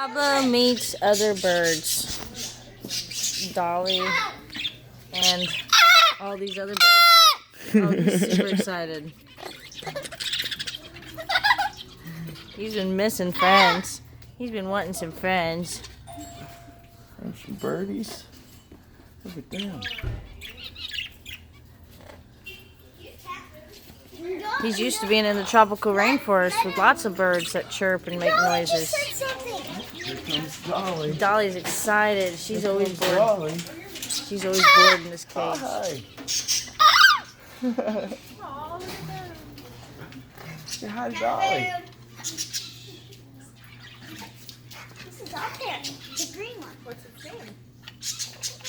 Pablo meets other birds. Dolly and all these other birds. Oh, he's super excited. He's been missing friends. He's been wanting some friends. And some birdies. Look at them. He's used to being in the tropical rainforest with lots of birds that chirp and make noises. Here comes Dolly. Dolly's excited. She's always bored. Dolly. She's always bored in this cage. Hi. Say hi to Dolly. This is out there. The green one. What's its name?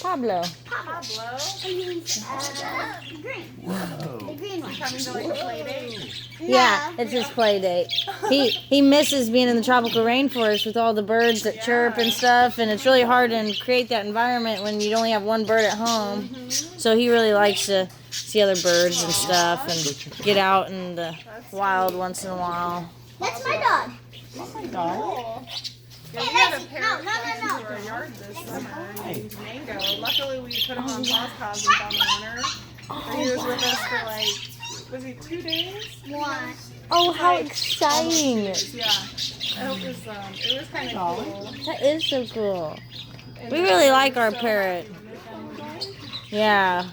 Pablo. Pablo. The green. Whoa. The green one. Coming to like a play date. Yeah, it's his play date. He misses being in the tropical rainforest with all the birds that chirp and stuff, and it's really hard to create that environment when you only have one bird at home. So he really likes to see other birds and stuff and get out in the wild once in a while. That's my dog. That's my Dolly. Yeah, we had a parrot No. come into our yard this summer named Mango. Luckily, we put him on pause and found the owner. And he was with us for like, was he 2 days? One. Oh, how exciting! Yeah. It was kind of cool. That is so cool. And We really like our parrot. Yeah.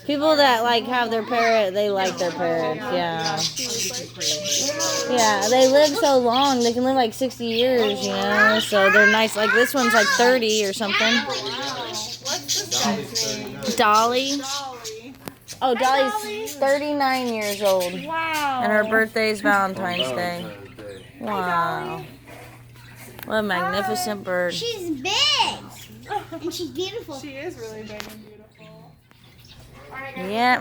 People that have their parrot, they like their parrot. Yeah. She was like, Yeah, they live so long. They can live like 60 years, you know? So they're nice. Like this one's like 30 or something. wow. What's this guy's name? Dolly. Dolly. Oh, Dolly's 39 years old. Wow. And her birthday's Valentine's Day. Wow. What a magnificent bird. She's big. And she's beautiful. She is really big and beautiful. All right, guys, Yeah.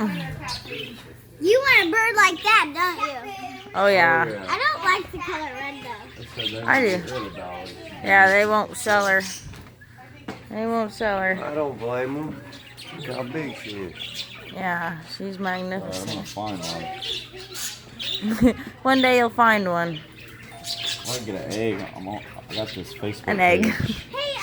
You want a bird like that, don't you? Oh, yeah. I don't like the color red though. I do. Yeah, they won't sell her. They won't sell her. I don't blame them. Look how big she is. Yeah, she's I'm gonna magnificent. find one. One day you'll find one. I might get an egg. I got this Facebook An egg. page. Hey,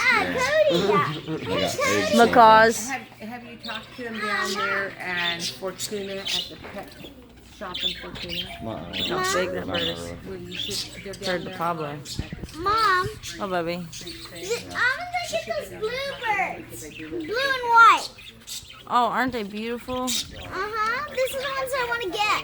Cody. They got eggs. Macaws. Have you talked to them down there and Fortuna at the pet shop in Fortuna? How big that bird is. Well, you should go down Compared to there. Pablo. Mom, Oh, baby. I'm gonna get those bluebirds. Blue and white. Oh, aren't they beautiful? Uh-huh. These are the ones I want to get.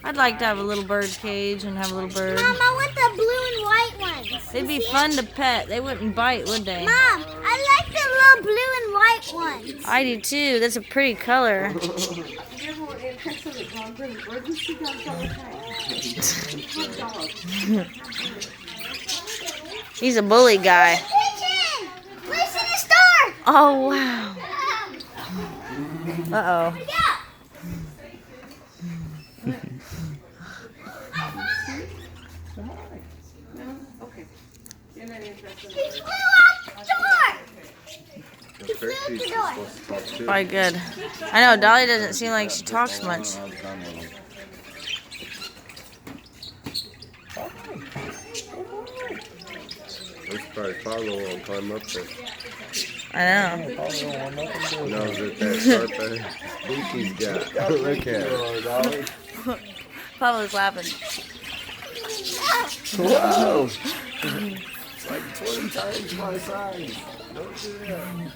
I'd like to have a little bird cage and have a little bird. Mom, I want the blue and white ones. They'd be fun to pet. They wouldn't bite, would they? Mom, I like the little blue and white ones. I do too. That's a pretty color. He's a bully guy. Pigeon! Place in the store! Oh, wow. Uh-oh. Yeah. He flew out the door! He flew out the door. Quite good. I know, Dolly doesn't seem like she talks much. This probably Pablo won't climb up there. I know. Knows that sharp ass beak he's got. Look at it. Pablo's laughing. Whoa! It's like 20 times my size. Don't do that.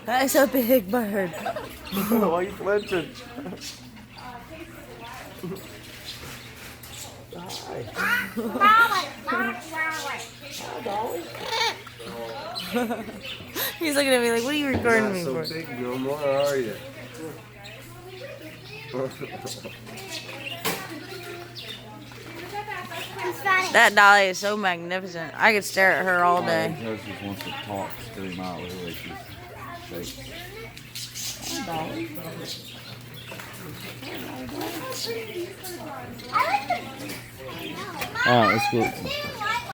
That's a big bird. Why are you flinching? He's looking at me like, what are you recording Not me so for? big, Gilmore, are you? That Dolly is so magnificent. I could stare at her all day. Because she wants to talk, scream out with the way she shakes. Alright, let's go.